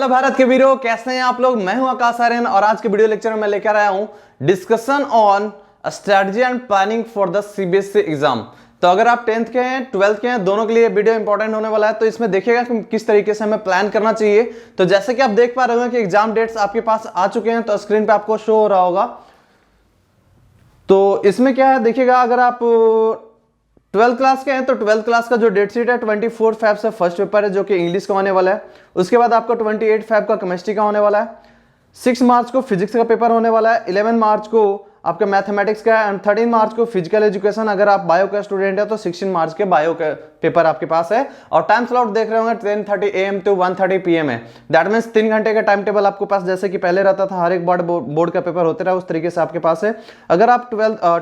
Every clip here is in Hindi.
हेलो भारत के वीरों, कैसे हैं आप लोग। मैं हूं आकाश आर्यन और आज के वीडियो लेक्चर में मैं लेकर आया हूं discussion on strategy and planning for the CBSE exam. तो अगर आप 10th के हैं 12th के हैं, दोनों के लिए वीडियो इंपॉर्टेंट होने वाला है। तो इसमें देखिएगा कि किस तरीके से हमें प्लान करना चाहिए। तो जैसे कि आप देख पा रहे हो कि एग्जाम डेट्स आपके पास आ चुके हैं, तो स्क्रीन पे आपको शो हो रहा होगा। तो इसमें क्या है देखिएगा, अगर आप 12th क्लास के हैं तो 12th क्लास का जो डेट शीट है 24 फेब से फर्स्ट पेपर है जो कि इंग्लिश का होने वाला है। उसके बाद आपको 28 फेब का केमिस्ट्री का होने वाला है। 6 मार्च को फिजिक्स का पेपर होने वाला है। 11 मार्च को आपका मैथमेटिक्स का है एंड 13 मार्च को फिजिकल एजुकेशन। अगर आप बायो का स्टूडेंट है तो 16 मार्च के बायो का पेपर आपके पास है। और टाइम स्लॉट देख रहे होंगे 10:30 AM to 1:30 PM है। दैट मीन्स 3 घंटे का टाइम टेबल आपके पास, जैसे कि पहले रहता था, हर एक बोर्ड का पेपर होते रहा, उस तरीके से आपके पास है। अगर आप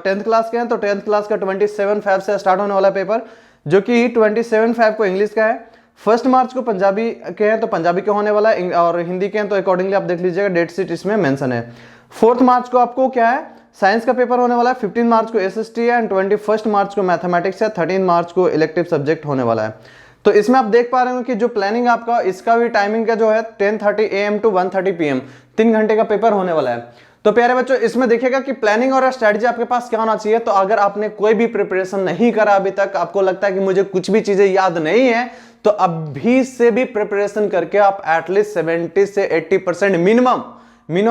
10th क्लास के हैं तो 10th क्लास का 27 फेब से स्टार्ट होने वाला पेपर, जो कि 27 फेब को इंग्लिश का है। 1 मार्च को पंजाबी के हैं तो पंजाबी के होने वाला है, और हिंदी के हैं तो अकॉर्डिंगली आप देख लीजिएगा, डेट शीट इसमें मेंशन है। 4 मार्च को आपको क्या है, साइंस का पेपर होने वाला है। 15 मार्च को एसएसटी है एंड 21 मार्च को मैथमेटिक्स है। 13 मार्च को इलेक्टिव सब्जेक्ट होने वाला है। तो इसमें आप देख पा रहे हो कि जो प्लानिंग आपका, इसका भी टाइमिंग का जो है 10:30 AM to 1:30 PM, 3 घंटे का पेपर होने वाला है। तो प्यारे बच्चों, इसमें देखिएगा कि प्लानिंग और स्ट्रेटजी आपके पास क्या होना चाहिए। तो अगर आपने कोई भी प्रिपरेशन नहीं करा अभी तक, आपको लगता है कि मुझे कुछ भी चीजें याद नहीं है, तो अभी से भी प्रिपरेशन करके आप एटलीस्ट 70 से 80% मिनिमम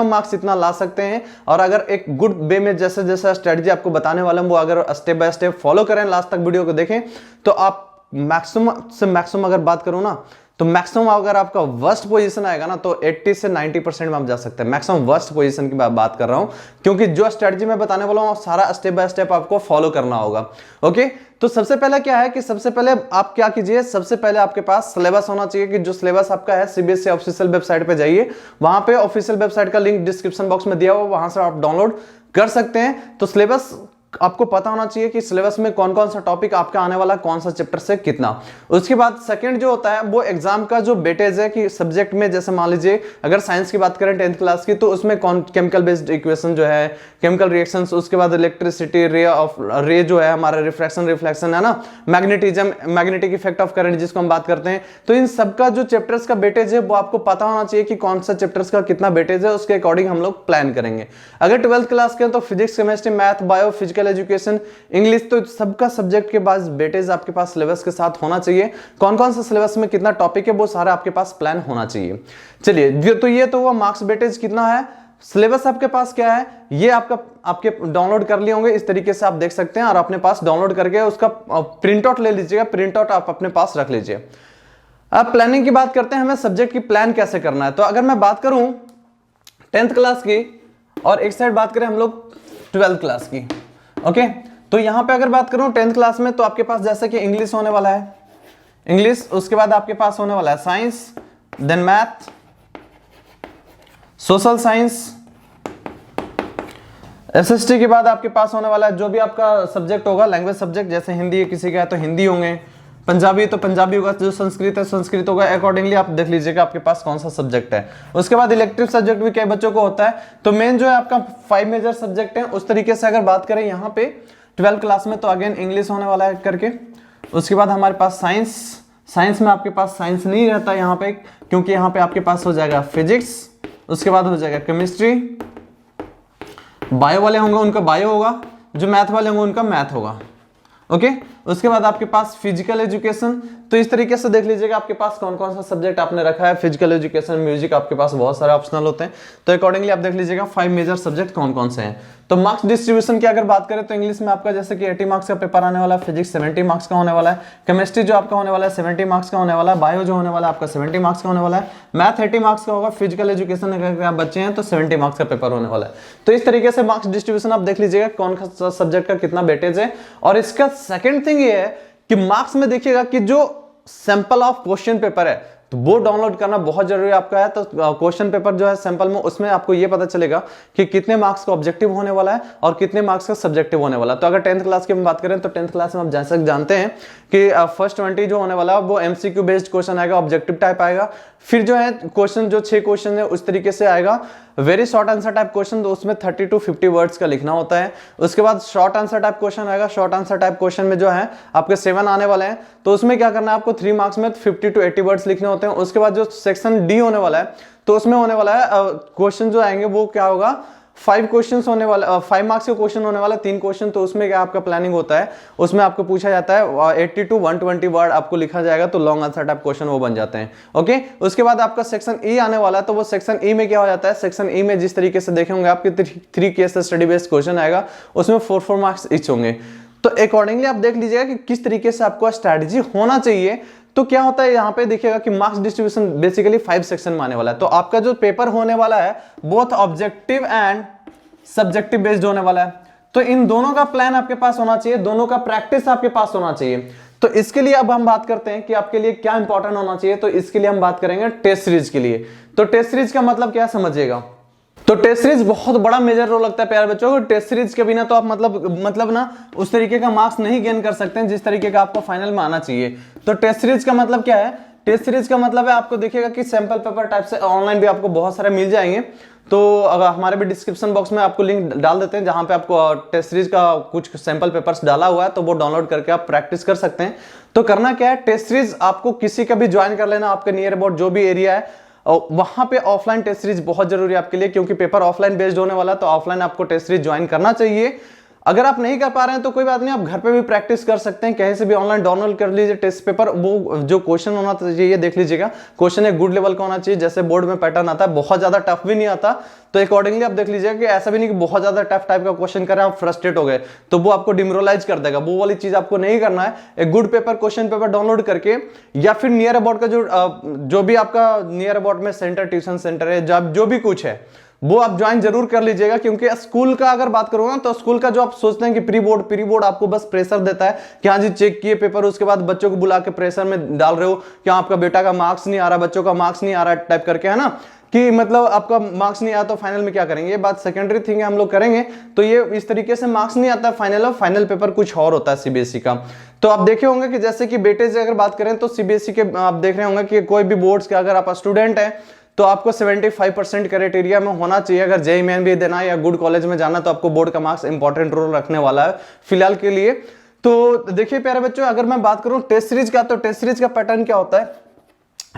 मार्क्स इतना ला सकते हैं। और अगर एक गुड वे में जैसे जैसा स्ट्रेटजी आपको बताने वाला हूं, वो अगर स्टेप बाय स्टेप फॉलो करें, लास्ट तक वीडियो को देखें, तो आप मैक्सिमम से मैक्सिमम अगर बात करूं ना, तो मैक्सिमम अगर आपका वर्स्ट पोजीशन आएगा ना, तो 80 से 90% में आप जा सकते हैं। मैक्सिमम वर्स्ट पोजीशन की बात कर रहा हूं, क्योंकि जो स्ट्रेटजी मैं बताने वाला हूं सारा स्टेप बाय स्टेप आपको फॉलो करना होगा। ओके, तो सबसे पहले क्या है कि सबसे पहले आप क्या कीजिए, सबसे पहले आपके पास सिलेबस होना चाहिए। कि जो सिलेबस आपका है सीबीएसई ऑफिशियल वेबसाइट पे जाइए, वहां पे ऑफिशियल वेबसाइट का लिंक डिस्क्रिप्शन बॉक्स में दिया हुआ, वहां से आप डाउनलोड कर सकते हैं। तो सिलेबस आपको पता होना चाहिए कि सिलेबस में कौन कौन सा टॉपिक आपका आने वाला, कौन सा चैप्टर से कितना। उसके बाद सेकंड जो होता है वो एग्जाम का जो वेटेज है कि सब्जेक्ट में, जैसे मान लीजिए अगर साइंस की बात करें 10th क्लास की, तो उसमें कौन केमिकल बेस्ड इक्वेशन जो है, केमिकल रिएक्शंस, उसके बाद इलेक्ट्रिसिटी, रे जो है हमारा, रिफ्लेक्शन है ना, मैग्नेटिक इफेक्ट ऑफ करंट जिसको हम बात करते हैं। तो इन सबका जो चैप्टर्स का वेटेज है वो आपको पता होना चाहिए कि कौन सा चैप्टर्स का कितना वेटेज है, उसके अकॉर्डिंग हम लोग प्लान करेंगे। अगर 12th क्लास के तो physics, chemistry, math, bio, physical education, English, तो सबका सब्जेक्ट के पास वेटेज आपके पास सिलेबस के साथ होना चाहिए। कौन कौन सा सिलेबस में कितना टॉपिक है वो सारा आपके पास प्लान होना चाहिए। चलिए, तो ये तो हुआ मार्क्स वेटेज कितना है। सिलेबस आपके पास क्या है ये आपके डाउनलोड कर लिए होंगे, इस तरीके से आप देख सकते हैं, और अपने पास डाउनलोड करके उसका प्रिंट आउट ले लीजिएगा। प्रिंट आउट आप अपने पास रख लीजिए। अब प्लानिंग की बात करते हैं, हमें सब्जेक्ट की प्लान कैसे करना है। तो अगर मैं बात करूं 10th क्लास की, और एक साइड बात करें हम लोग 12th क्लास की। ओके, तो यहां पे अगर बात करूं 10th क्लास में, तो आपके पास जैसे कि इंग्लिश होने वाला है, इंग्लिश, उसके बाद आपके पास होने वाला है science, then math, social science, SST के बाद आपके पास होने वाला है जो भी आपका सब्जेक्ट होगा, लैंग्वेज सब्जेक्ट, जैसे हिंदी है किसी का है तो हिंदी होंगे, पंजाबी तो पंजाबी होगा, जो संस्कृत है संस्कृत होगा। अकॉर्डिंगली आप देख लीजिएगा आपके पास कौन सा सब्जेक्ट है। उसके बाद इलेक्टिव सब्जेक्ट भी कई बच्चों को होता है। तो मेन जो है आपका 5 मेजर सब्जेक्ट है। उस तरीके से अगर बात करें यहाँ पे 12th क्लास में, तो अगेन इंग्लिश होने वाला है करके। उसके बाद हमारे पास साइंस में आपके पास साइंस नहीं रहता यहाँ पे, क्योंकि यहाँ पे आपके पास हो जाएगा फिजिक्स, उसके बाद हो जाएगा केमिस्ट्री, बायो वाले होंगे उनका बायो होगा, जो मैथ वाले होंगे उनका मैथ होगा। ओके, उसके बाद आपके पास फिजिकल एजुकेशन। तो इस तरीके से देख लीजिएगा आपके पास कौन कौन सा सब्जेक्ट आपने रखा है। फिजिकल एजुकेशन, म्यूजिक, आपके पास बहुत सारे ऑप्शनल होते हैं। तो अकॉर्डिंगली आप देख लीजिएगा 5 मेजर सब्जेक्ट कौन कौन से हैं। तो मार्क्स डिस्ट्रीब्यूशन की अगर बात करें तो इंग्लिश में आपका जैसे कि 80 मार्क्स का पेपर आने वाला है, फिजिक्स 70 मार्क्स का होने वाला है, केमिस्ट्री जो आपका होने वाला है 70 मार्क्स का होने वाला है, बायो जो होने वाला है आपका 70 मार्क्स का होने वाला है, मैथ 80 मार्क्स का होगा, फिजिकल एजुकेशन अगर आप बच्चे हैं तो 70 मार्क्स का पेपर होने वाला है। तो इस तरीके से मार्क्स डिस्ट्रीब्यूशन आप देख लीजिएगा कौन सा सब्जेक्ट का कितना वेटेज है। और इसका सेकेंड थिंग ये है कि मार्क्स में देखिएगा कि जो सैंपल ऑफ क्वेश्चन पेपर है, तो वो डाउनलोड करना बहुत जरूरी आपका है। तो क्वेश्चन पेपर जो है सैंपल में, उसमें आपको ये पता चलेगा कि कितने मार्क्स का ऑब्जेक्टिव होने वाला है और कितने मार्क्स का सब्जेक्टिव होने वाला है। तो अगर 10th क्लास की हम बात करें तो 10th क्लास में आप जैसे जानते हैं कि फर्स्ट 20 जो होने वाला है वो एमसीक्यू बेस्ड क्वेश्चन आएगा, ऑब्जेक्टिव टाइप आएगा। फिर जो है क्वेश्चन, जो 6 क्वेश्चन है उस तरीके से आएगा। Very short answer type question, तो उसमें 30 to 50 वर्ड्स का लिखना होता है। उसके बाद शॉर्ट आंसर टाइप क्वेश्चन आएगा, शॉर्ट आंसर टाइप क्वेश्चन में जो है आपके 7 आने वाले हैं, तो उसमें क्या करना है आपको 3 मार्क्स में 50 to 80 वर्ड्स लिखने होते हैं। उसके बाद जो सेक्शन डी होने वाला है, तो उसमें होने वाला है क्वेश्चन जो आएंगे वो क्या होगा, 5 क्वेश्चन होने वाला, 5 मार्क्स के क्वेश्चन होने वाला, 3 क्वेश्चन। तो उसमें क्या आपका प्लानिंग होता है, उसमें आपको पूछा जाता है 80 to 120 वर्ड आपको लिखा जाएगा, तो लॉन्ग आंसर टाइप क्वेश्चन वो बन जाते हैं। ओके, उसके बाद आपका सेक्शन ई आने वाला है, तो वो सेक्शन ई में क्या हो जाता है, सेक्शन ई में जिस तरीके से देखे होंगे आपके 3 केस स्टडी बेस्ड क्वेश्चन आएगा, उसमें 4 मार्क्स ईच होंगे। तो अकॉर्डिंगली आप देख लीजिएगा कि किस तरीके से आपको स्ट्रैटेजी होना चाहिए। तो क्या होता है यहाँ पे देखिएगा कि मार्क्स डिस्ट्रीब्यूशन बेसिकली 5 सेक्शन में आने वाला है। तो आपका जो पेपर होने वाला है both objective and subjective based होने वाला है। तो इन दोनों का प्लान आपके पास होना चाहिए, दोनों का प्रैक्टिस आपके पास होना चाहिए। तो इसके लिए अब हम बात करते हैं कि आपके लिए क्या इंपॉर्टेंट होना चाहिए। तो इसके लिए हम बात करेंगे टेस्ट सीरीज के लिए। तो टेस्ट सीरीज का मतलब क्या समझिएगा, तो टेस्ट सीरीज बहुत बड़ा मेजर रोल लगता है प्यारे बच्चों को। टेस्ट सीरीज के बिना तो आप मतलब ना उस तरीके का मार्क्स नहीं गेन कर सकते हैं जिस तरीके का आपको फाइनल में आना चाहिए। तो टेस्ट सीरीज का मतलब क्या है, टेस्ट सीरीज का मतलब है आपको देखिएगा कि सैंपल पेपर टाइप से ऑनलाइन भी आपको बहुत सारे मिल जाएंगे। तो अगर हमारे भी डिस्क्रिप्शन बॉक्स में आपको लिंक डाल देते हैं जहां पे आपको टेस्ट सीरीज का कुछ सैंपल पेपर्स डाला हुआ है, तो वो डाउनलोड करके आप प्रैक्टिस कर सकते हैं। तो करना क्या है, टेस्ट सीरीज आपको किसी का भी ज्वाइन कर लेना, आपके नियर अबाउट जो भी एरिया है वहां पे ऑफलाइन टेस्ट सीरीज बहुत जरूरी है आपके लिए, क्योंकि पेपर ऑफलाइन बेस्ड होने वाला है। तो ऑफलाइन आपको टेस्ट सीरीज ज्वाइन करना चाहिए। अगर आप नहीं कर पा रहे हैं तो कोई बात नहीं, आप घर पे भी प्रैक्टिस कर सकते हैं, कहीं से भी ऑनलाइन डाउनलोड कर लीजिए टेस्ट पेपर। वो जो क्वेश्चन होना चाहिए देख लीजिएगा, क्वेश्चन एक गुड लेवल का होना चाहिए, जैसे बोर्ड में पैटर्न आता है, बहुत ज्यादा टफ भी नहीं आता। तो अकॉर्डिंगली आप देख लीजिएगा कि ऐसा भी नहीं कि बहुत ज्यादा टफ टाइप का क्वेश्चन करें आप फ्रस्ट्रेट हो गए, तो वो आपको डिमोरलाइज कर देगा। वो वाली चीज आपको नहीं करना है। एक good paper question paper download करके, या फिर नियर अबाउट का जो भी आपका नियर अबाउट में सेंटर, ट्यूशन सेंटर है, जो भी कुछ है वो आप ज्वाइन जरूर कर लीजिएगा। क्योंकि स्कूल का अगर बात करूँ ना, तो स्कूल का जो आप सोचते हैं कि प्री बोर्ड आपको बस प्रेशर देता है कि हाँ जी चेक किए पेपर, उसके बाद बच्चों को बुला के प्रेशर में डाल रहे हो कि आपका बेटा का मार्क्स नहीं आ रहा, बच्चों का मार्क्स नहीं आ रहा टाइप करके, है ना, कि मतलब आपका मार्क्स नहीं आया तो फाइनल में क्या करेंगे। ये बात सेकेंडरी थिंग है, हम लोग करेंगे। तो ये इस तरीके से मार्क्स नहीं आता फाइनल पेपर कुछ और होता है सीबीएसई का। तो आप देखे होंगे कि जैसे कि बेटे से अगर बात करें तो सीबीएसई के आप देख रहे होंगे कि कोई भी बोर्ड्स के अगर आप स्टूडेंट हैं तो आपको 75% क्राइटेरिया में होना चाहिए। अगर जेईई मेन भी देना है या गुड कॉलेज में जाना, तो आपको बोर्ड का मार्क्स इंपॉर्टेंट रोल रखने वाला है फिलहाल के लिए। तो देखिए प्यारे बच्चों, अगर मैं बात करूं टेस्ट सीरीज का, तो टेस्ट सीरीज का पैटर्न क्या होता है,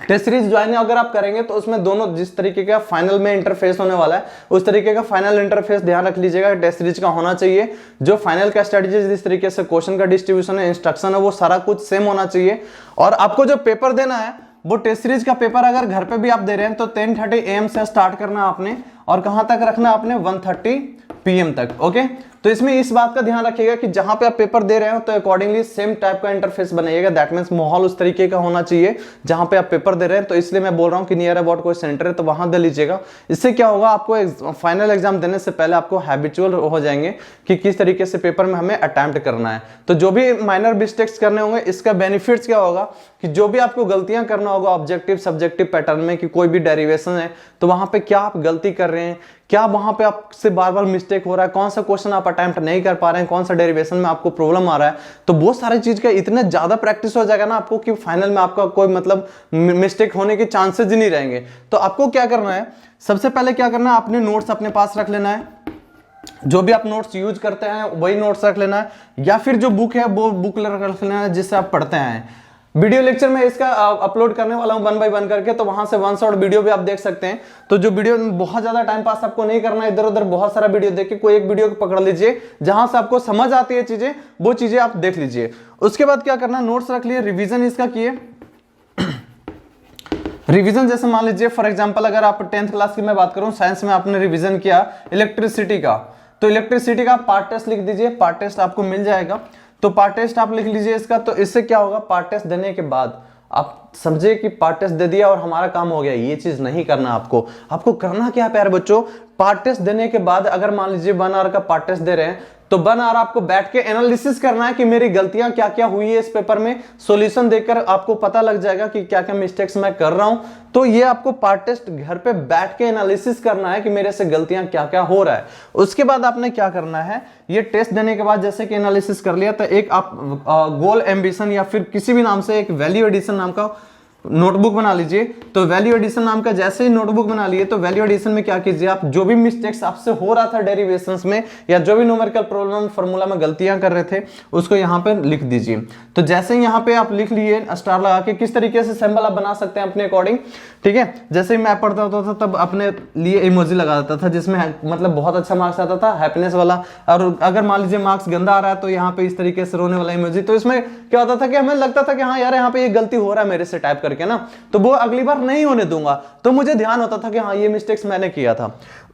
टेस्ट सीरीज ज्वाइन अगर आप करेंगे तो उसमें दोनों जिस तरीके का फाइनल में इंटरफेस होने वाला है, उस तरीके का फाइनल इंटरफेस ध्यान रख लीजिएगा टेस्ट सीरीज का होना चाहिए। जो फाइनल का स्ट्रेटजी, जिस तरीके से क्वेश्चन का डिस्ट्रीब्यूशन है, इंस्ट्रक्शन है, वो सारा कुछ सेम होना चाहिए। और आपको जो पेपर देना है वो टेस्ट सीरीज का पेपर अगर घर पे भी आप दे रहे हैं तो 10:30 AM से स्टार्ट करना आपने, और कहां तक रखना आपने, 1:30 PM तक। ओके, तो इसमें इस बात का ध्यान रखिएगा कि जहां पे आप पेपर दे रहे हो तो अकॉर्डिंगली सेम टाइप का इंटरफेस बनाइएगा। दैट मींस माहौल उस तरीके का होना चाहिए जहां पे आप पेपर दे रहे हैं। तो इसलिए मैं बोल रहा हूं कि नियर अबाउट कोई सेंटर है तो वहां दे लीजिएगा। इससे क्या होगा, आपको फाइनल एग्जाम देने से पहले आपको हैबिचुअल हो जाएंगे कि किस तरीके से पेपर में हमें अटेम्प्ट करना है। तो जो भी माइनर मिस्टेक्स करने होंगे, इसका बेनिफिट्स क्या होगा कि जो भी आपको गलतियां करना होगा ऑब्जेक्टिव सब्जेक्टिव पैटर्न में, कि कोई भी डेरिवेशन है तो वहां पे क्या आप गलती कर रहे हैं, क्या वहां पे आपसे बार बार मिस्टेक हो रहा है, कौन सा क्वेश्चन आप अटेम्प्ट नहीं कर पा रहे हैं, कौन सा डेरिवेशन में आपको प्रॉब्लम आ रहा है, तो बहुत सारी चीज का इतने ज्यादा प्रैक्टिस हो जाएगा ना आपको कि फाइनल में आपका कोई मतलब मिस्टेक होने के चांसेस ही नहीं रहेंगे। तो आपको क्या करना है, सबसे पहले क्या करना है, अपने नोट्स अपने पास रख लेना है। जो भी आप नोट्स यूज करते हैं वही नोट्स रख लेना है, या फिर जो बुक है वो बुक रख लेना है जिससे आप पढ़ते हैं। वीडियो लेक्चर में इसका अपलोड करने वाला हूं 1 by 1 करके, तो वहां से 1 शॉट वीडियो भी आप देख सकते हैं। तो जो वीडियो बहुत ज्यादा टाइम पास आपको नहीं करना, इधर उधर बहुत सारा वीडियो देख के कोई एक वीडियो को पकड़ लीजिए जहां से आपको समझ आती है चीजें, वो चीजें आप देख लीजिए। उसके बाद क्या करना, नोट्स रख लिए, रिविजन इसका किए। रिवीजन जैसे मान लीजिए फॉर एग्जांपल अगर आप 10th क्लास की मैं बात करूं, साइंस में आपने रिवीजन किया इलेक्ट्रिसिटी का, तो इलेक्ट्रिसिटी का पार्ट टेस्ट लिख दीजिए, पार्ट टेस्ट आपको मिल जाएगा। तो पार्ट टेस्ट आप लिख लीजिए इसका। तो इससे क्या होगा, पार्ट टेस्ट देने के बाद आप समझे कि पार्ट टेस्ट दे दिया और हमारा काम हो गया, ये चीज नहीं करना आपको। आपको करना क्या है प्यारे बच्चों, पार्ट टेस्ट देने के बाद अगर मान लीजिए 1 आवर का पार्ट टेस्ट दे रहे हैं तो 1 आवर आपको बैठ के एनालिसिस करना है कि मेरी गलतियां क्या क्या हुई है इस पेपर में। सॉल्यूशन देखकर आपको पता लग जाएगा कि क्या क्या मिस्टेक्स मैं कर रहा हूं। तो ये आपको पार्ट टेस्ट घर पे बैठ के एनालिसिस करना है कि मेरे से गलतियां क्या क्या हो रहा है। उसके बाद आपने क्या करना है, ये टेस्ट देने के बाद जैसे कि एनालिसिस कर लिया तो एक आप गोल एम्बिशन या फिर किसी भी नाम से एक वैल्यू एडिशन नाम का नोटबुक बना लीजिए। तो वैल्यू एडिशन नाम का जैसे ही नोटबुक बना लिए तो वैल्यू एडिशन में क्या कीजिए, आप जो भी मिस्टेक्स आपसे हो रहा था डेरिवेशंस में या जो भी न्यूमेरिकल प्रॉब्लम फार्मूला में गलतियां कर रहे थे उसको यहाँ पे लिख दीजिए। तो जैसे ही यहाँ पे आप लिख लिए स्टार लगा के, किस तरीके से सिंबल आप बना सकते हैं अपने अकॉर्डिंग, ठीक है। जैसे ही मैं पढ़ता होता था तब अपने लिए इमोजी लगा देता था जिसमें मतलब बहुत अच्छा मार्क्स आता था, हैप्पीनेस वाला। और अगर मान लीजिए मार्क्स गंदा आ रहा है तो यहाँ पे इस तरीके से रोने वाला इमोजी। तो इसमें क्या होता था कि हमें लगता था कि हाँ यार यहाँ पे ये गलती हो रहा है मेरे से टाइप करके ना, तो वो अगली बार नहीं होने दूंगा। तो मुझे ध्यान होता था कि हाँ ये मिस्टेक्स मैंने किया था।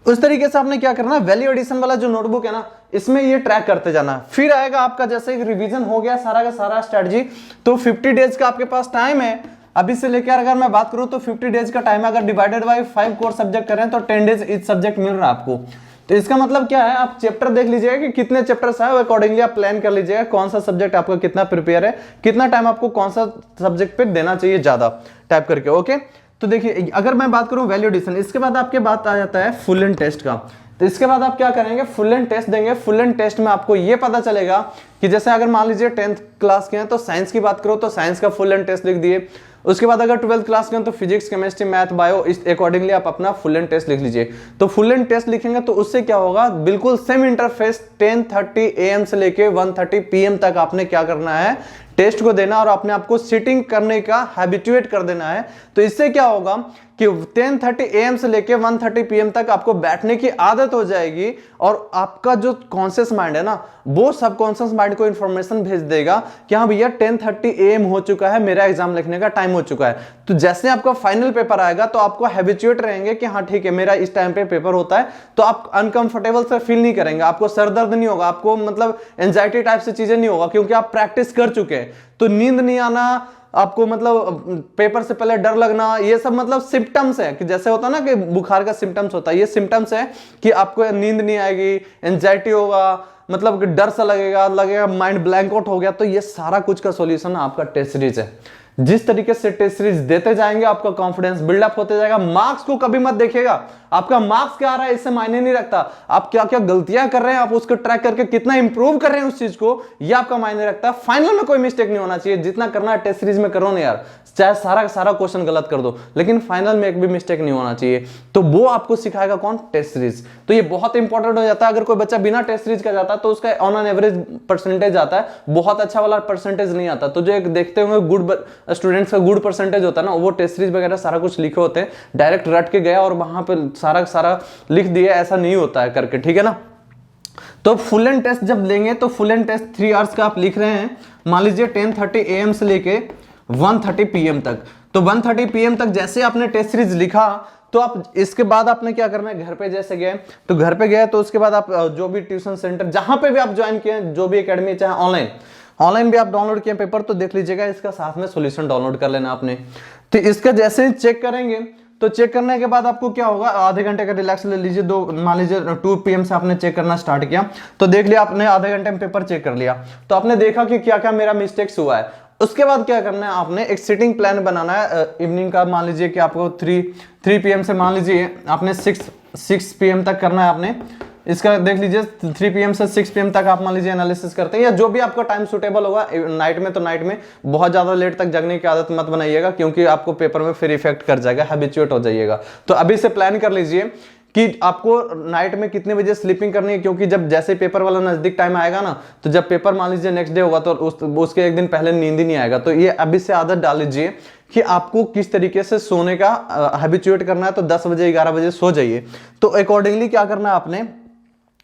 उस तरीके से आपने क्या करना, वैल्यू एडिशन वाला जो नोटबुक है ना इसमें ये ट्रैक करते जाना। फिर आएगा आपका जैसे रिवीजन हो गया सारा का सारा स्ट्रेटजी, तो 50 डेज का आपके पास टाइम है अभी से लेकर। अगर मैं बात करूं तो 50 डेज का टाइम है, अगर डिवाइडेड बाय 5 कोर सब्जेक्ट करें तो 10 डेज इच सब्जेक्ट मिल रहा है आपको। तो इसका मतलब क्या है, आप चैप्टर देख लीजिएगा कि कितने चैप्टर्स है, अकॉर्डिंगली आप प्लान कर लीजिएगा कौन सा सब्जेक्ट आपका कितना प्रिपेयर है, कितना टाइम आपको कौन सा सब्जेक्ट पे देना चाहिए ज्यादा टाइप करके। ओके, तो देखिए अगर मैं बात करूं वैल्यू एडिशन, इसके बाद आपके बात आ जाता है फुल एंड टेस्ट का। तो इसके बाद आप क्या करेंगे, फुल एंड टेस्ट देंगे। फुल एंड टेस्ट में आपको ये पता चलेगा कि जैसे अगर मान लीजिए 10th क्लास के हैं तो साइंस की बात करो तो साइंस का फुल एंड टेस्ट लिख दिए। उसके बाद अगर 12th क्लास के हैं तो फिजिक्स, केमिस्ट्री, मैथ, बायो, इस अकॉर्डिंगली आप अपना फुल एंड टेस्ट लिख लीजिए। तो फुल एंड टेस्ट लिखेंगे तो उससे क्या होगा, बिल्कुल सेम इंटरफेस 10:30 AM से लेके 1:30 PM तक आपने क्या करना है, टेस्ट को देना और अपने आप को सिटिंग करने का हैबिचुएट कर देना है। तो इससे क्या होगा कि 10:30 AM से लेके 1:30 PM तक आपको बैठने की आदत हो जाएगी और आपका जो कॉन्शियस माइंड है ना वो सबकॉन्शियस माइंड को इंफॉर्मेशन भेज देगा कि हाँ भैया 10:30 AM हो चुका है, मेरा एग्जाम लिखने का टाइम हो चुका है। तो जैसे आपका फाइनल पेपर आएगा तो आपको हैबिचुएट रहेंगे कि हाँ ठीक है मेरा इस टाइम पे पेपर होता है, तो आप अनकंफर्टेबल से फील नहीं करेंगे, आपको सर दर्द नहीं होगा, आपको मतलब एंजाइटी टाइप से चीजें नहीं होगा क्योंकि आप प्रैक्टिस कर चुके हैं। तो नींद नहीं आना, आपको मतलब पेपर से पहले डर लगना, ये सब मतलब सिम्टम्स है कि जैसे होता है ना कि बुखार का सिम्टम्स होता है, ये सिम्टम्स है कि आपको नींद नहीं आएगी, एंजाइटी होगा, मतलब कि डर सा लगेगा माइंड ब्लैंक आउट हो गया। तो ये सारा कुछ का सॉल्यूशन आपका टेस्ट सीरीज है। जिस तरीके से टेस्ट सीरीज देते जाएंगे आपका कॉन्फिडेंस बिल्डअप होते जाएगा। मार्क्स को कभी मत देखिएगा, आपका मार्क्स क्या आ रहा है इससे मायने नहीं रखता, आप क्या क्या गलतियां कर रहे हैं आप उसको ट्रैक करके कितना इंप्रूव कर रहे हैं उस चीज को, ये आपका मायने रखता है। फाइनल में कोई मिस्टेक नहीं होना चाहिए, जितना करना है टेस्ट सीरीज में करो ना यार, चाहे सारा का सारा क्वेश्चन गलत कर दो लेकिन फाइनल में एक भी मिस्टेक नहीं होना चाहिए। तो वो आपको सिखाएगा कौन, टेस्ट सीरीज। तो ये बहुत इंपॉर्टेंट हो जाता है। अगर कोई बच्चा बिना टेस्ट सीरीज का जाता है तो उसका ऑन एन एवरेज परसेंटेज आता है, बहुत अच्छा वाला परसेंटेज नहीं आता। तो जो एक देखते होंगे गुड स्टूडेंट्स का गुड परसेंटेज होता है ना, वो टेस्ट सीरीज वगैरह सारा कुछ लिखे होते हैं, डायरेक्ट रट के गया और वहां पे सारा लिख दिया, ऐसा नहीं होता है करके, ठीक है ना। तो फुल एंड टेस्ट जब लेंगे तो फुल एंड टेस्ट 3 आवर्स का आप लिख रहे हैं, मान लीजिए 10:30 AM से लेके 1:30 PM तक। तो 1:30 PM तक जैसे आपने टेस्ट सीरीज लिखा तो आप इसके बाद आपने क्या करना है, घर पे जैसे गए तो घर पे गए तो उसके बाद आप जो भी ट्यूशन सेंटर जहां पे भी आप ज्वाइन किए, जो भी एकेडमी, चाहे ऑनलाइन भी आप डाउनलोड किए पेपर, तो देख लीजिएगा इसका साथ में सॉल्यूशन डाउनलोड कर लेना आपने। तो इसका जैसे ही चेक करेंगे तो चेक करने के बाद आपको क्या होगा, आधे घंटे का रिलैक्स ले लीजिए। मान लीजिए 2 PM से आपने चेक करना स्टार्ट किया तो देख लिया आपने आधे घंटे में पेपर चेक कर लिया, तो आपने देखा कि क्या क्या मेरा मिस्टेक्स हुआ है। उसके बाद क्या करना है, आपने एक सिटिंग प्लान बनाना है इवनिंग का। मान लीजिए कि आपको 3 PM से मान लीजिए आपने 6 PM तक करना है आपने इसका, देख लीजिए 3 PM से 6 PM तक आप मान लीजिए एनालिसिस करते हैं, या जो भी आपका टाइम सुटेबल होगा। नाइट में तो नाइट में बहुत ज्यादा लेट तक जगने की आदत मत बनाइएगा क्योंकि आपको पेपर में फिर इफेक्ट कर जाएगा, हैबिचुएट हो जाइएगा। तो अभी से प्लान कर लीजिए कि आपको नाइट में कितने बजे स्लीपिंग करनी है, क्योंकि जब जैसे पेपर वाला नजदीक टाइम आएगा ना, तो जब पेपर मान लीजिए नेक्स्ट डे होगा तो उसके एक दिन पहले नींद ही नहीं आएगा। तो ये अभी से आदत डाल लीजिए कि आपको किस तरीके से सोने का हैबिचुएट करना है। तो 10 बजे 11 बजे सो जाइए। तो अकॉर्डिंगली क्या करना है आपने,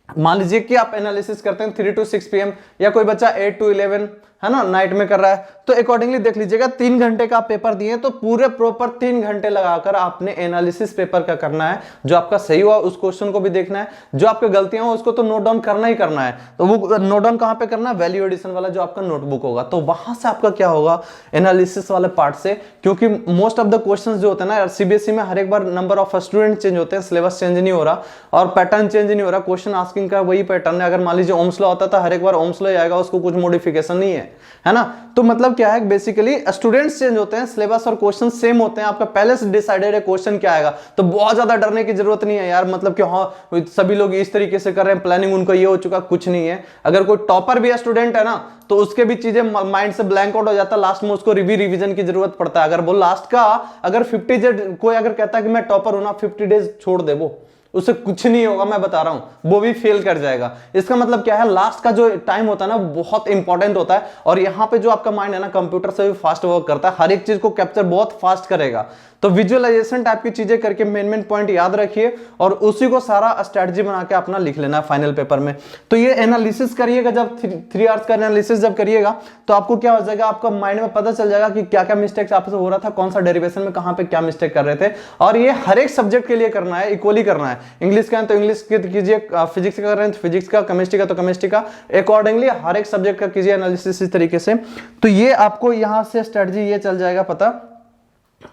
मान लीजिए कि आप एनालिसिस करते हैं 3 to 6 PM, या कोई बच्चा 8 to 11 है ना नाइट में कर रहा है, तो अकॉर्डिंगली देख लीजिएगा 3 घंटे का पेपर दिए तो पूरे प्रॉपर 3 घंटे लगाकर आपने एनालिसिस पेपर का करना है। जो आपका सही हुआ उस क्वेश्चन को भी देखना है, जो आपके गलतियां हो उसको तो नोट डाउन करना ही करना है। तो वो नोट डाउन कहां पे करना है, वैल्यू एडिशन वाला जो आपका नोटबुक होगा। तो वहां से आपका क्या होगा, एनालिसिस वाले पार्ट से, क्योंकि मोस्ट ऑफ द क्वेश्चन जो होते हैं ना सीबीएसई में हर एक बार नंबर ऑफ स्टूडेंट चेंज होते हैं, सिलेबस चेंज नहीं हो रहा और पैटर्न चेंज नहीं हो रहा, क्वेश्चन आस्किंग का वही पैटर्न है। अगर मान लीजिए ओम्स लॉ होता था, हर एक बार ओम्स लॉ आएगा, उसको कुछ मॉडिफिकेशन नहीं है। है ना। तो मतलब क्या है, बेसिकली स्टूडेंट्स चेंज होते हैं, सिलेबस और क्वेश्चन सेम होते हैं, आपका पहले से डिसाइडेड है क्वेश्चन क्या आएगा, तो बहुत ज्यादा डरने की जरूरत नहीं है यार। मतलब कि हाँ सभी लोग इस तरीके से कर रहे हैं, प्लानिंग उनको ये हो चुका, कुछ नहीं है। अगर कोई टॉपर भी स्टूडेंट है ना, तो उसके भी चीजें माइंड से ब्लैंक आउट हो जाता है, लास्ट में उसको रिवीजन की जरूरत पड़ता है। अगर वो लास्ट का अगर 50 डेज कोई अगर कहता है कि मैं टॉपर हूं ना, 50 डेज छोड़ दे, वो उससे कुछ नहीं होगा, मैं बता रहा हूं, वो भी फेल कर जाएगा। इसका मतलब क्या है, लास्ट का जो टाइम होता है ना बहुत इंपॉर्टेंट होता है। और यहां पे जो आपका माइंड है ना, कंप्यूटर से भी फास्ट वर्क करता है, हर एक चीज को कैप्चर बहुत फास्ट करेगा। तो विजुअलाइजेशन टाइप की चीजें करके मेन पॉइंट याद रखिए और उसी को सारा स्ट्रेटजी बना के अपना लिख लेना है फाइनल पेपर में। तो ये एनालिसिस करिएगा, जब 3 आवर्स का एनालिसिस जब करिएगा तो आपको क्या हो जाएगा, आपका माइंड में पता चल जाएगा कि क्या क्या मिस्टेक्स आपसे हो रहा था, कौन सा डेरिवेशन में कहां पे क्या मिस्टेक कर रहे थे। और ये हर एक सब्जेक्ट के लिए करना है, इक्वली करना है। इंग्लिश का है तो इंग्लिश कीजिए, फिजिक्स का कर रहे हैं तो फिजिक्स का, केमिस्ट्री का तो केमिस्ट्री का, अकॉर्डिंगली हर एक सब्जेक्ट का कीजिए एनालिसिस इस तरीके से। तो ये आपको यहां से स्ट्रेटजी ये चल जाएगा पता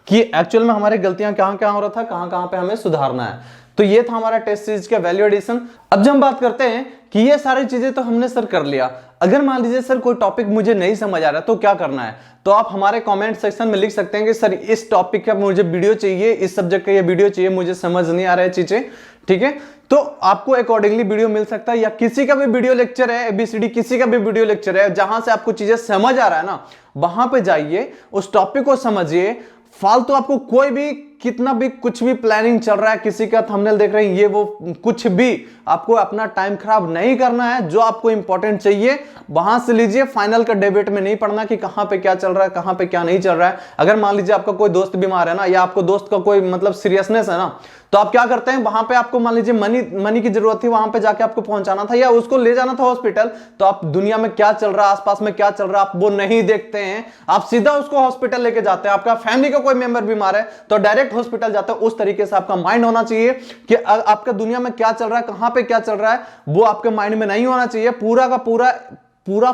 कि एक्चुअल में हमारी गलतियां कहां कहां हो रहा था, कहां कहां पे हमें सुधारना है। तो ये था हमारा टेस्ट सीरीज का वैल्यू एडिशन। अब जब हम बात करते हैं कि ये सारी चीजें तो हमने सर कर लिया, अगर मान लीजिए सर कोई टॉपिक मुझे नहीं समझ आ रहा तो क्या करना है, तो आप हमारे कमेंट सेक्शन में लिख सकते हैं कि सर इस टॉपिक का मुझे वीडियो चाहिए, इस सब्जेक्ट का ये वीडियो चाहिए, मुझे समझ नहीं आ रहा है चीजें, ठीक है। तो आपको अकॉर्डिंगली वीडियो मिल सकता है, या किसी का भी वीडियो लेक्चर है, ABCD किसी का भी वीडियो लेक्चर है, जहां से आपको चीजें समझ आ रहा है ना, वहां पे जाइए, उस टॉपिक को समझिए। फालतू आपको कोई भी कितना भी कुछ भी प्लानिंग चल रहा है, किसी का थंबनेल देख रहे हैं, ये वो कुछ भी, आपको अपना टाइम खराब नहीं करना है। जो आपको इंपॉर्टेंट चाहिए वहां से लीजिए, फाइनल का डेबेट में नहीं पढ़ना कि कहां पे क्या चल रहा है, कहां पे क्या नहीं चल रहा है। अगर मान लीजिए आपका कोई दोस्त बीमार है ना, या आपको दोस्त का कोई मतलब सीरियसनेस है ना, तो आप क्या करते हैं, वहां पे आपको मान लीजिए मनी की जरूरत थी, वहां पे जाके आपको पहुंचाना था या उसको ले जाना था हॉस्पिटल, तो आप दुनिया में क्या चल रहा है, आसपास में क्या चल रहा है, आप वो नहीं देखते हैं, आप सीधा उसको हॉस्पिटल लेके जाते हैं। आपका फैमिली का कोई मेंबर बीमार है तो डायरेक्ट हॉस्पिटल जाते हैं। उस तरीके से आपका माइंड होना चाहिए कि आपका दुनिया में क्या चल रहा है, कहां पे क्या चल रहा है, वो आपके माइंड में नहीं होना चाहिए। पूरा का पूरा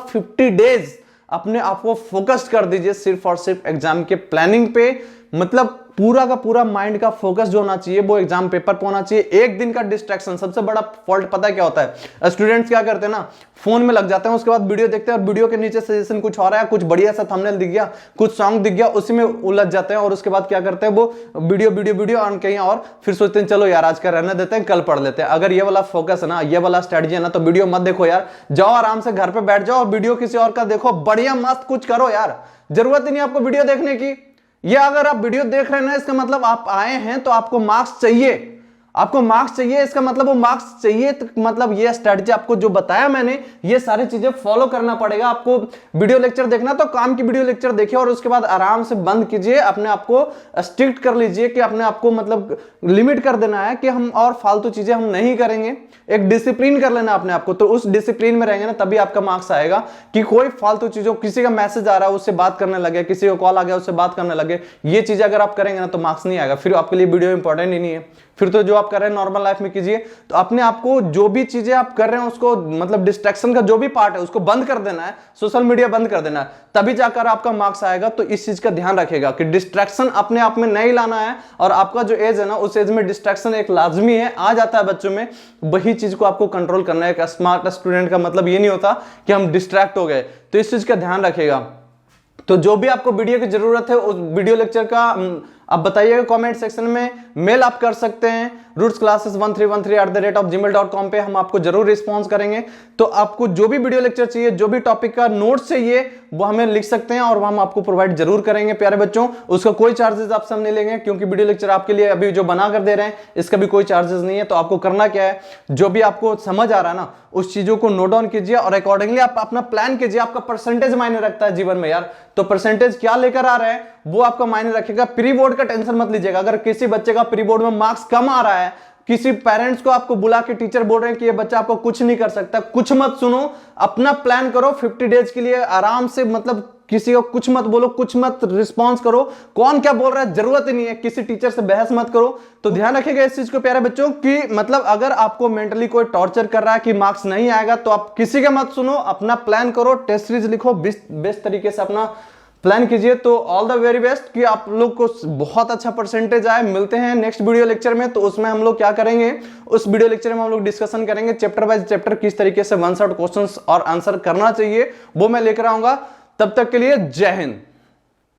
50 डेज अपने आप को फोकस कर दीजिए सिर्फ और सिर्फ एग्जाम के प्लानिंग पे। मतलब पूरा का पूरा माइंड का फोकस जो होना चाहिए वो एग्जाम पेपर पे होना चाहिए। एक दिन का डिस्ट्रैक्शन, सबसे बड़ा फॉल्ट पता है क्या होता है, स्टूडेंट्स क्या करते हैं ना, फोन में लग जाते हैं, उसके बाद वीडियो देखते हैं और वीडियो के नीचे सजेशन कुछ हो रहा है, कुछ बढ़िया सा थंबनेल दिख गया, कुछ सॉन्ग दिख गया, उसी में उलझ जाते हैं और उसके बाद क्या करते हैं, वो वीडियो और कहीं और, फिर सोचते हैं चलो यार आज का रहने देते हैं, कल पढ़ लेते हैं। अगर ये वाला फोकस है ना, ये वाला स्ट्रेटजी है ना, तो वीडियो मत देखो यार, जाओ आराम से घर पे बैठ जाओ और वीडियो किसी और का देखो, बढ़िया मस्त कुछ करो यार, जरूरत ही नहीं आपको वीडियो देखने की। ये अगर आप वीडियो देख रहे हैं ना, इसका मतलब आप आए हैं तो आपको मार्क्स चाहिए, आपको मार्क्स चाहिए, इसका मतलब वो मार्क्स चाहिए, तो मतलब ये स्ट्रेटजी आपको जो बताया मैंने, ये सारी चीजें फॉलो करना पड़ेगा आपको। वीडियो लेक्चर देखना तो काम की वीडियो लेक्चर देखिए और उसके बाद आराम से बंद कीजिए, अपने आप को स्ट्रिक्ट कर लीजिए कि अपने आप को मतलब लिमिट कर देना है कि हम और फालतू चीजें हम नहीं करेंगे, एक डिसिप्लिन कर लेना अपने आप को। तो उस डिसिप्लिन में रहेंगे ना तभी आपका मार्क्स आएगा। कि कोई फालतू चीजों, किसी का मैसेज आ रहा है उससे बात करने लगे, किसी को कॉल आ गया उससे बात करने लगे, ये चीजें अगर आप करेंगे ना तो मार्क्स नहीं आएगा, फिर आपके लिए वीडियो इंपॉर्टेंट ही नहीं है। फिर तो जो आप कर रहे हैं नॉर्मल लाइफ में कीजिए। तो अपने आप को जो भी चीजें आप कर रहे हैं उसको मतलब डिस्ट्रैक्शन का जो भी पार्ट है उसको बंद कर देना है, सोशल मीडिया बंद कर देना है, तभी जाकर आपका मार्क्स आएगा। तो इस चीज का ध्यान रखिएगा कि डिस्ट्रैक्शन अपने आप में नहीं लाना है। और आपका जो एज है ना, उस एज में डिस्ट्रैक्शन एक लाजमी है, आ जाता है बच्चों में, वही चीज को आपको कंट्रोल करना है। एक स्मार्ट स्टूडेंट का मतलब ये नहीं होता कि हम डिस्ट्रैक्ट हो गए, तो इस चीज का ध्यान रखिएगा। तो जो भी आपको वीडियो की जरूरत है उस वीडियो लेक्चर का आप बताइएगा कमेंट सेक्शन में, मेल आप कर सकते हैं rootsclasses1313@gmail.com पे, हम आपको जरूर रिस्पॉन्स करेंगे। तो आपको जो भी वीडियो लेक्चर चाहिए, जो भी टॉपिक का नोट चाहिए, वो हमें लिख सकते हैं और हम आपको प्रोवाइड जरूर करेंगे प्यारे बच्चों। उसका कोई चार्जेस आपसे हम नहीं लेंगे, क्योंकि वीडियो लेक्चर आपके लिए अभी जो बना कर दे रहे हैं इसका भी कोई चार्जेस नहीं है। तो आपको करना क्या है, जो भी आपको समझ आ रहा है ना उस चीजों को नोट डाउन कीजिए और अकॉर्डिंगली आप अपना प्लान कीजिए। आपका परसेंटेज मायने रखता है जीवन में यार, तो परसेंटेज क्या लेकर आ रहे हैं वो आपका मायने रखेगा। प्री बोर्ड का टेंशन मत लीजिएगा। अगर किसी बच्चे का प्री बोर्ड में मार्क्स कम आ रहा है, किसी पेरेंट्स को आपको बुला के टीचर बोल रहे हैं कि ये बच्चा आपको कुछ नहीं कर सकता, कुछ मत सुनो, अपना प्लान करो 50 डेज के लिए आराम से। मतलब किसी को कुछ मत बोलो, कुछ मत रिस्पॉन्स करो, कौन क्या बोल रहा है जरूरत ही नहीं है, किसी टीचर से बहस मत करो। तो ध्यान रखिएगा इस चीज को प्यारे बच्चों कि मतलब अगर आपको मेंटली कोई टॉर्चर कर रहा है कि मार्क्स नहीं आएगा, तो आप किसी का मत सुनो, अपना प्लान करो, टेस्ट सीरीज लिखो, बेस्ट तरीके से अपना प्लान कीजिए। तो ऑल द वेरी बेस्ट कि आप लोग को बहुत अच्छा परसेंटेज आए। मिलते हैं नेक्स्ट वीडियो लेक्चर में, तो उसमें हम लोग क्या करेंगे, उस वीडियो लेक्चर में हम लोग डिस्कशन करेंगे चैप्टर बाय चैप्टर किस तरीके से वन शॉट क्वेश्चंस और आंसर करना चाहिए, वो मैं लेकर आऊंगा। तब तक के लिए जय हिंद।